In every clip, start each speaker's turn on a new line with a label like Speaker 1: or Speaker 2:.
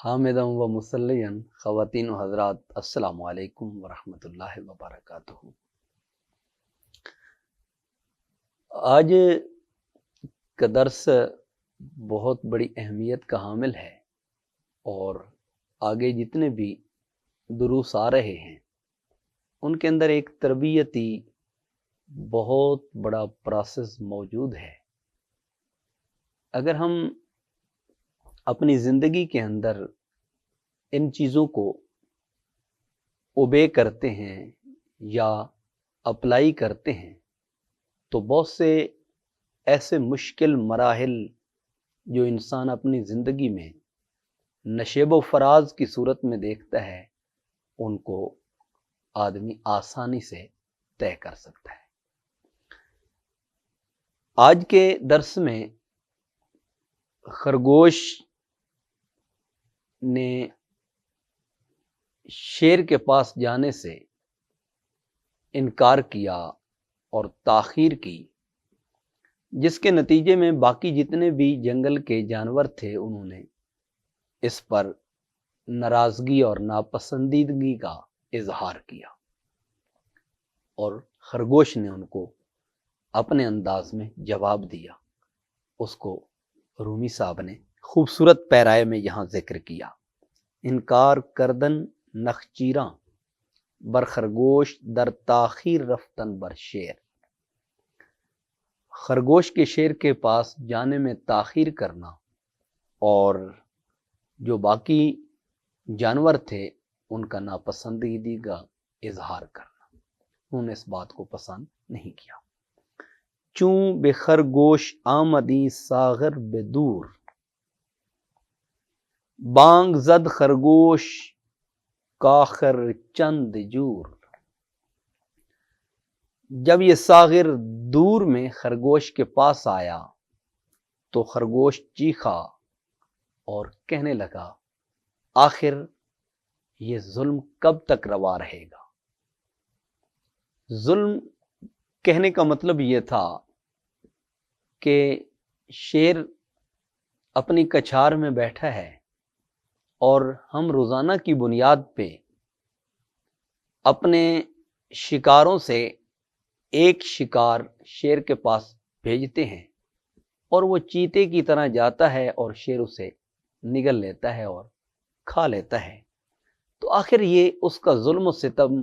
Speaker 1: حامدًا و مصلیًا خواتین و حضرات السلام علیکم ورحمۃ اللہ وبرکاتہ۔ آج کا درس بہت بڑی اہمیت کا حامل ہے اور آگے جتنے بھی دروس آ رہے ہیں ان کے اندر ایک تربیتی بہت بڑا پروسیس موجود ہے۔ اگر ہم اپنی زندگی کے اندر ان چیزوں کو اوبے کرتے ہیں یا اپلائی کرتے ہیں تو بہت سے ایسے مشکل مراحل جو انسان اپنی زندگی میں نشیب و فراز کی صورت میں دیکھتا ہے ان کو آدمی آسانی سے طے کر سکتا ہے۔ آج کے درس میں خرگوش نے شیر کے پاس جانے سے انکار کیا اور تاخیر کی، جس کے نتیجے میں باقی جتنے بھی جنگل کے جانور تھے انہوں نے اس پر ناراضگی اور ناپسندیدگی کا اظہار کیا، اور خرگوش نے ان کو اپنے انداز میں جواب دیا۔ اس کو رومی صاحب نے خوبصورت پیرائے میں یہاں ذکر کیا: انکار کردن نخچیراں بر خرگوش در تاخیر رفتن بر شیر۔ خرگوش کے شیر کے پاس جانے میں تاخیر کرنا اور جو باقی جانور تھے ان کا ناپسندیدگی کا اظہار کرنا، انہوں نے اس بات کو پسند نہیں کیا۔ چوں بے خرگوش آمدی ساغر بے دور، بانگ زد خرگوش کاخر چند جور۔ جب یہ ساغر دور میں خرگوش کے پاس آیا تو خرگوش چیخا اور کہنے لگا، آخر یہ ظلم کب تک روا رہے گا؟ ظلم کہنے کا مطلب یہ تھا کہ شیر اپنی کچھار میں بیٹھا ہے اور ہم روزانہ کی بنیاد پہ اپنے شکاروں سے ایک شکار شیر کے پاس بھیجتے ہیں اور وہ چیتے کی طرح جاتا ہے اور شیر اسے نگل لیتا ہے اور کھا لیتا ہے، تو آخر یہ اس کا ظلم و ستم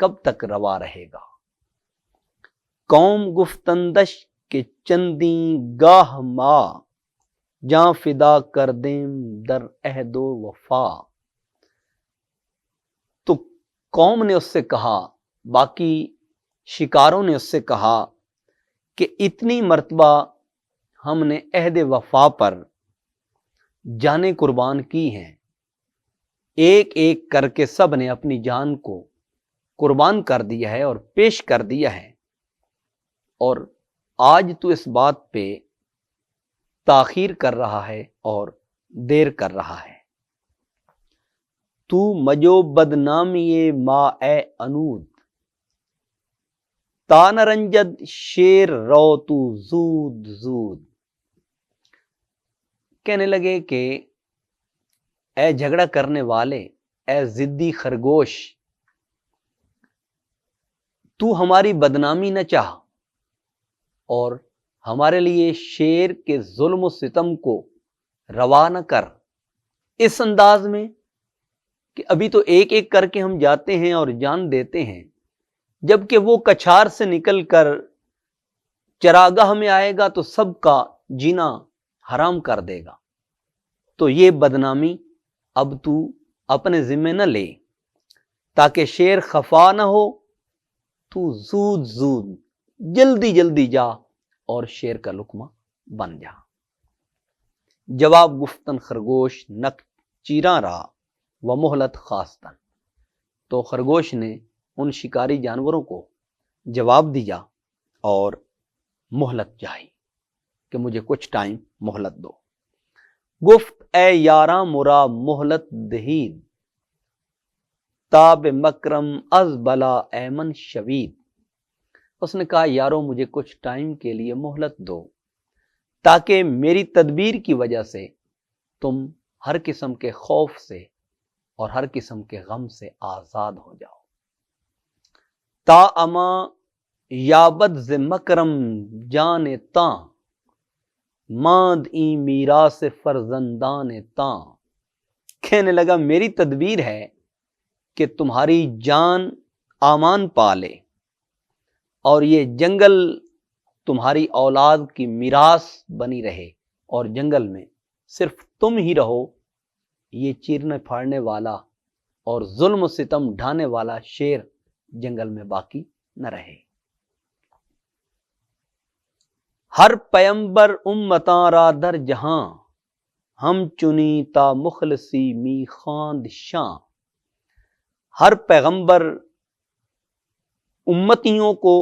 Speaker 1: کب تک روا رہے گا؟ قوم گفتندش کے چندیں گاہ ما، جاں فدا کر دیم در عہد و وفا۔ تو قوم نے اس سے کہا، باقی شکاروں نے اس سے کہا کہ اتنی مرتبہ ہم نے عہد وفا پر جانیں قربان کی ہیں، ایک ایک کر کے سب نے اپنی جان کو قربان کر دیا ہے اور پیش کر دیا ہے، اور آج تو اس بات پہ تاخیر کر رہا ہے اور دیر کر رہا ہے۔ تو مجو بدنامی ما اے انود، تا نرنجد شیر رو تو زود زود۔ کہنے لگے کہ اے جھگڑا کرنے والے، اے ضدی خرگوش، تو ہماری بدنامی نہ چاہ اور ہمارے لیے شیر کے ظلم و ستم کو روا نہ کر اس انداز میں کہ ابھی تو ایک ایک کر کے ہم جاتے ہیں اور جان دیتے ہیں، جبکہ وہ کچھار سے نکل کر چراگاہ میں آئے گا تو سب کا جینا حرام کر دے گا۔ تو یہ بدنامی اب تو اپنے ذمہ نہ لے، تاکہ شیر خفا نہ ہو، تو زود زود جلدی جلدی جا اور شیر کا لقمہ بن جا۔ جواب گفتن خرگوش نک چیراں را و مہلت خواستن۔ تو خرگوش نے ان شکاری جانوروں کو جواب دیا اور مہلت چاہی کہ مجھے کچھ ٹائم مہلت دو۔ گفت اے یاراں مرا مہلت دہید، تاب مکرم از بلا ایمن شوید۔ اس نے کہا، یارو مجھے کچھ ٹائم کے لیے مہلت دو تاکہ میری تدبیر کی وجہ سے تم ہر قسم کے خوف سے اور ہر قسم کے غم سے آزاد ہو جاؤ۔ تا اما یابد ز مکرم جان تاں، ماند این میراث فرزندان تاں۔ کہنے لگا میری تدبیر ہے کہ تمہاری جان امان پالے اور یہ جنگل تمہاری اولاد کی میراث بنی رہے، اور جنگل میں صرف تم ہی رہو، یہ چیرنے پھاڑنے والا اور ظلم و ستم ڈھانے والا شیر جنگل میں باقی نہ رہے۔ ہر پیمبر امتاں را در جہاں، ہم چنی تا مخلصی می خواند شاں۔ ہر پیغمبر امتیوں کو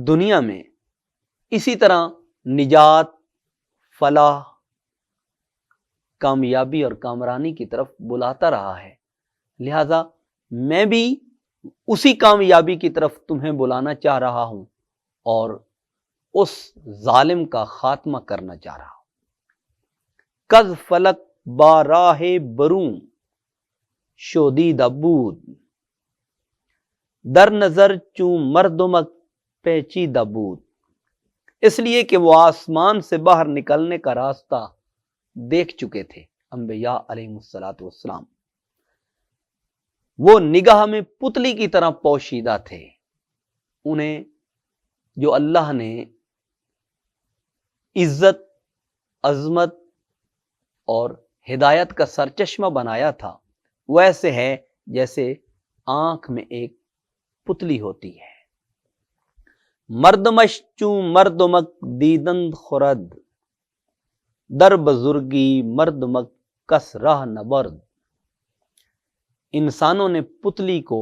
Speaker 1: دنیا میں اسی طرح نجات، فلاح، کامیابی اور کامرانی کی طرف بلاتا رہا ہے، لہذا میں بھی اسی کامیابی کی طرف تمہیں بلانا چاہ رہا ہوں اور اس ظالم کا خاتمہ کرنا چاہ رہا ہوں۔ کز فلک با راہ بروں شودید بود، در نظر چون مردمک پیچیدہ بود۔ اس لیے کہ وہ آسمان سے باہر نکلنے کا راستہ دیکھ چکے تھے انبیاء علیہ السلام، وہ نگاہ میں پتلی کی طرح پوشیدہ تھے۔ انہیں جو اللہ نے عزت، عظمت اور ہدایت کا سرچشمہ بنایا تھا، وہ ایسے ہے جیسے آنکھ میں ایک پتلی ہوتی ہے۔ مردمش چون مردمک دیدند خورد، در بزرگی مردمک کس راہ نبرد۔ انسانوں نے پتلی کو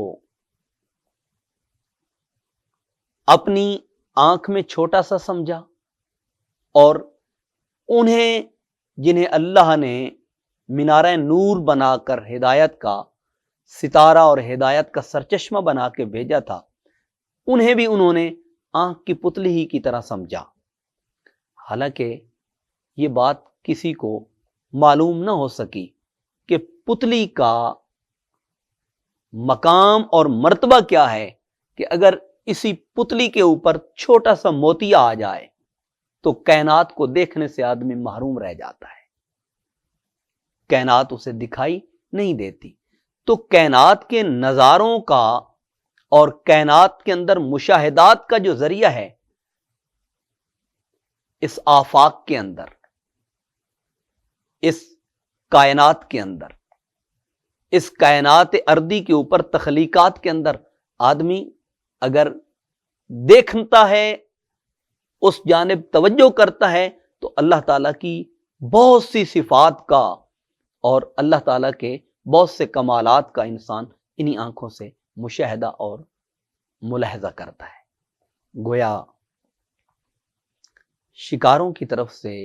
Speaker 1: اپنی آنکھ میں چھوٹا سا سمجھا، اور انہیں جنہیں اللہ نے مینارہ نور بنا کر ہدایت کا ستارہ اور ہدایت کا سرچشمہ بنا کے بھیجا تھا، انہیں بھی انہوں نے آنکھ کی پتلی ہی کی طرح سمجھا۔ حالانکہ یہ بات کسی کو معلوم نہ ہو سکی کہ پتلی کا مقام اور مرتبہ کیا ہے، کہ اگر اسی پتلی کے اوپر چھوٹا سا موتیا آ جائے تو کائنات کو دیکھنے سے آدمی محروم رہ جاتا ہے، کائنات اسے دکھائی نہیں دیتی۔ تو کائنات کے نظاروں کا اور کائنات کے اندر مشاہدات کا جو ذریعہ ہے، اس آفاق کے اندر، اس کائنات کے اندر، اس کائنات ارضی کے اوپر تخلیقات کے اندر آدمی اگر دیکھتا ہے، اس جانب توجہ کرتا ہے، تو اللہ تعالیٰ کی بہت سی صفات کا اور اللہ تعالیٰ کے بہت سے کمالات کا انسان انہی آنکھوں سے مشاہدہ اور ملاحظہ کرتا ہے۔ گویا شکاروں کی طرف سے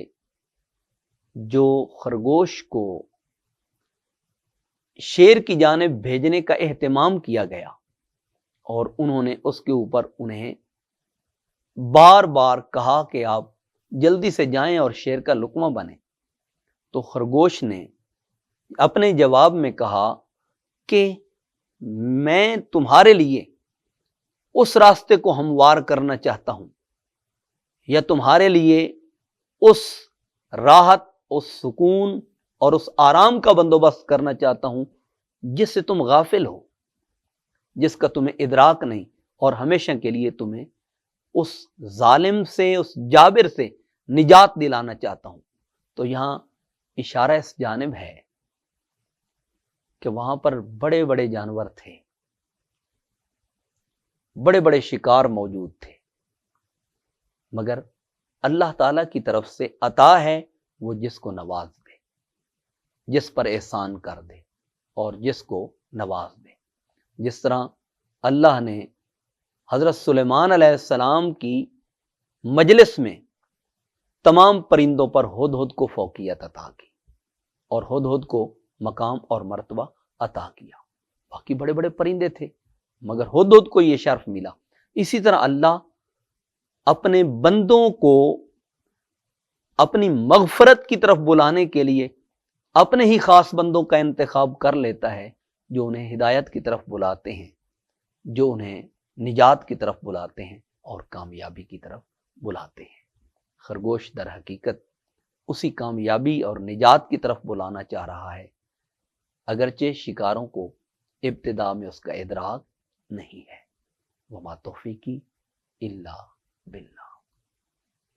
Speaker 1: جو خرگوش کو شیر کی جانب بھیجنے کا اہتمام کیا گیا اور انہوں نے اس کے اوپر انہیں بار بار کہا کہ آپ جلدی سے جائیں اور شیر کا لقمہ بنیں، تو خرگوش نے اپنے جواب میں کہا کہ میں تمہارے لیے اس راستے کو ہموار کرنا چاہتا ہوں، یا تمہارے لیے اس راحت، اس سکون اور اس آرام کا بندوبست کرنا چاہتا ہوں جس سے تم غافل ہو، جس کا تمہیں ادراک نہیں، اور ہمیشہ کے لیے تمہیں اس ظالم سے، اس جابر سے نجات دلانا چاہتا ہوں۔ تو یہاں اشارہ اس جانب ہے کہ وہاں پر بڑے بڑے جانور تھے، بڑے بڑے شکار موجود تھے، مگر اللہ تعالیٰ کی طرف سے عطا ہے وہ جس کو نواز دے، جس پر احسان کر دے اور جس کو نواز دے۔ جس طرح اللہ نے حضرت سلیمان علیہ السلام کی مجلس میں تمام پرندوں پر ہدہد کو فوقیت عطا کی اور ہدہد کو مقام اور مرتبہ عطا کیا۔ باقی بڑے بڑے پرندے تھے مگر ہدہد کو یہ شرف ملا۔ اسی طرح اللہ اپنے بندوں کو اپنی مغفرت کی طرف بلانے کے لیے اپنے ہی خاص بندوں کا انتخاب کر لیتا ہے جو انہیں ہدایت کی طرف بلاتے ہیں، جو انہیں نجات کی طرف بلاتے ہیں اور کامیابی کی طرف بلاتے ہیں۔ خرگوش در حقیقت اسی کامیابی اور نجات کی طرف بلانا چاہ رہا ہے، اگرچہ شکاروں کو ابتدا میں اس کا ادراک نہیں ہے۔ وما توفیقی الا باللہ۔